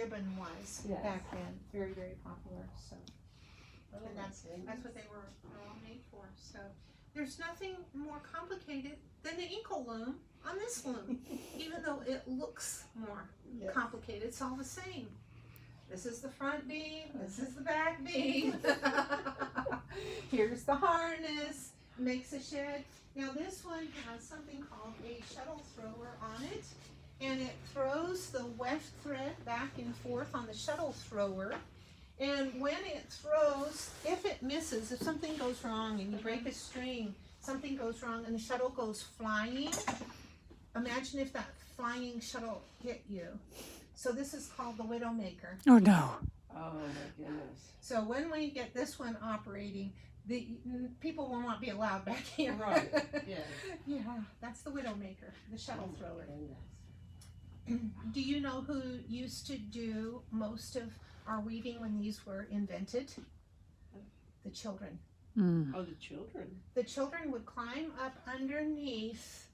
ribbon was back then. Very, very popular. So, and that's what they were all made for. So, there's nothing more complicated than the ankle loom on this loom, even though it looks more complicated. It's all the same. This is the front beam. This is the back beam. Here's the harness. Makes a shed. Now this one has something called a shuttle thrower on it, and it throws the weft thread back and forth on the shuttle thrower. And when it throws, if it misses, if something goes wrong and you break a string, something goes wrong and the shuttle goes flying, imagine if that flying shuttle hit you. So this is called the Widowmaker. Oh no. Oh my goodness. So when we get this one operating, the people will not be allowed back here. Right, yeah. Yeah, that's the Widowmaker, the shuttle thrower. Do you know who used to do most of our weaving when these were invented? The children. Mm. Oh, the children. The children would climb up underneath.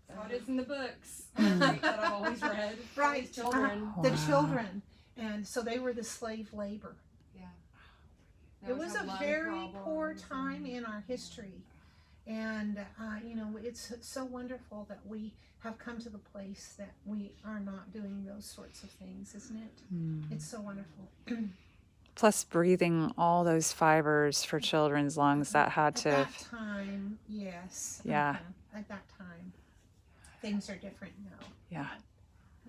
That's how it is in the books that I've always read. Right, These children. the children. And so they were the slave labor. That It was had a lung very poor problems time in our history. And, you know, it's so wonderful that we have come to the place that we are not doing those sorts of things, isn't it? Mm. It's so wonderful. Plus breathing all those fibers for children's lungs, that had to. At that time, yes. Yeah. At that time. Things are different now. Yeah.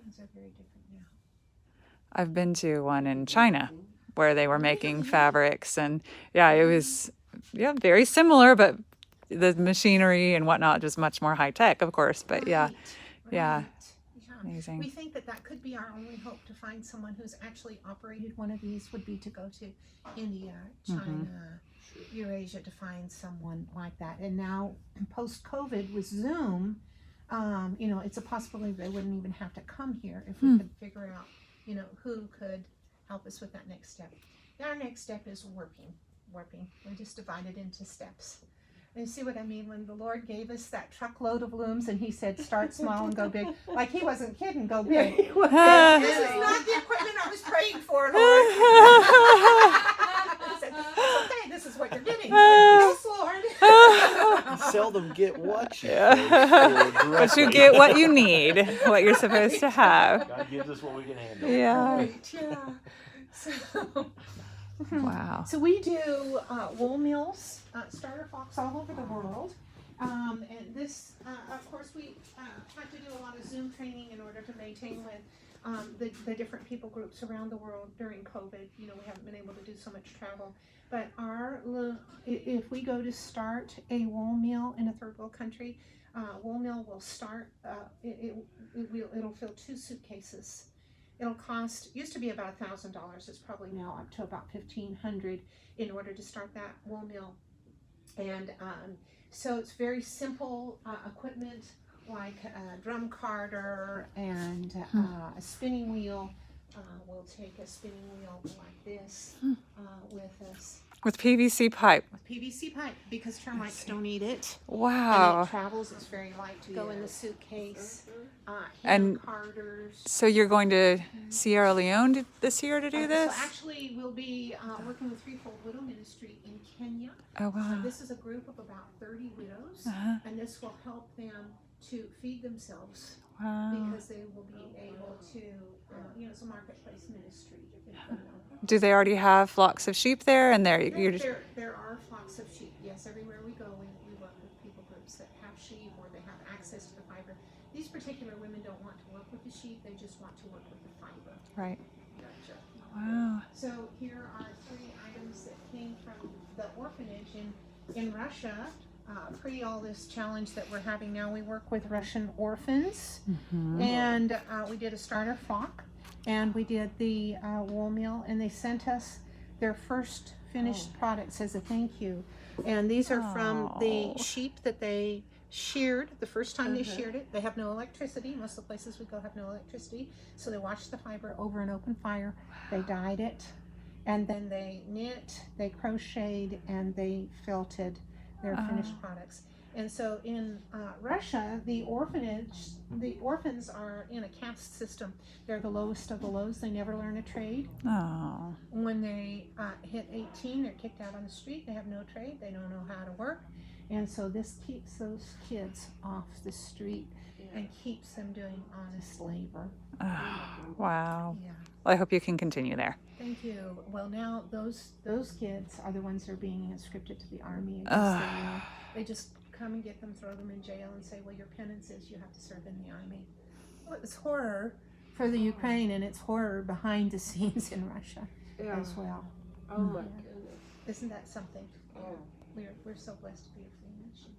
Things are very different now. I've been to one in China where they were making fabrics, and it was very similar, but the machinery and whatnot just much more high tech, of course. But Right. Amazing. We think that that could be our only hope, to find someone who's actually operated one of these, would be to go to India, China, Eurasia, to find someone like that. And now, post-COVID with Zoom, you know, it's a possibility they wouldn't even have to come here if we could figure out, you know, who could help us with that next step. Our next step is warping. We just divide it into steps. And you see what I mean? When the Lord gave us that truckload of looms and he said, start small and go big. Like, he wasn't kidding, go big. This is not the equipment I was praying for, Lord. He said, okay, this is what you're getting. Yes, Lord. You seldom get what you But you get what you need, what you're supposed to have. God gives us what we can handle. Yeah. Right, yeah. So, Wow. so we do wool mills, starter flocks all over the world. And this, of course, we had to do a lot of Zoom training in order to maintain with the different people groups around the world during COVID. You know, we haven't been able to do so much travel. But if we go to start a wool mill in a third world country, wool mill will start, it'll fill 2 suitcases. It'll cost, used to be about $1,000. It's probably now up to about $1,500 in order to start that wool mill. And so it's very simple equipment, like a drum carder and a spinning wheel. We'll take a spinning wheel like this with us. With PVC pipe. With PVC pipe, because termites don't eat it. Wow. And it travels. It's very light to go in the suitcase. And carders. So you're going to Sierra Leone this year to do this? So actually, we'll be working with Threefold Widow Ministry in Kenya. Oh, wow. This is a group of about 30 widows, and this will help them to feed themselves. Wow. Because they will be able to, you know, it's a marketplace ministry. Do they already have flocks of sheep there? And There are flocks of sheep. Yes, everywhere we go, we work with people groups that have sheep or they have access to the fiber. These particular women don't want to work with the sheep; they just want to work with the fiber. Right. Gotcha. Wow. So here are 3 items that came from the orphanage in Russia. Pre all this challenge that we're having now, we work with Russian orphans, and we did a starter flock, and we did the wool mill, and they sent us their first finished products as a thank you. And these are from the sheep that they sheared the first time they sheared it. They have no electricity. Most of the places we go have no electricity, so they washed the fiber over an open fire. They dyed it, and then they knit, they crocheted, and they felted their finished products. And so in Russia, the orphans are in a caste system. They're the lowest of the lows. They never learn a trade. Oh. When they hit 18, they're kicked out on the street. They have no trade. They don't know how to work. And so this keeps those kids off the street and keeps them doing honest labor. Wow. Yeah. Well, I hope you can continue there. Thank you. Well, now those kids are the ones that are being conscripted to the army against their will. They just come and get them, throw them in jail, and say, "Well, your penance is you have to serve in the army." Well, it's horror for the Ukraine, and it's horror behind the scenes in Russia as well. Oh my goodness. Isn't that something? Oh. We're so blessed to be a free nation.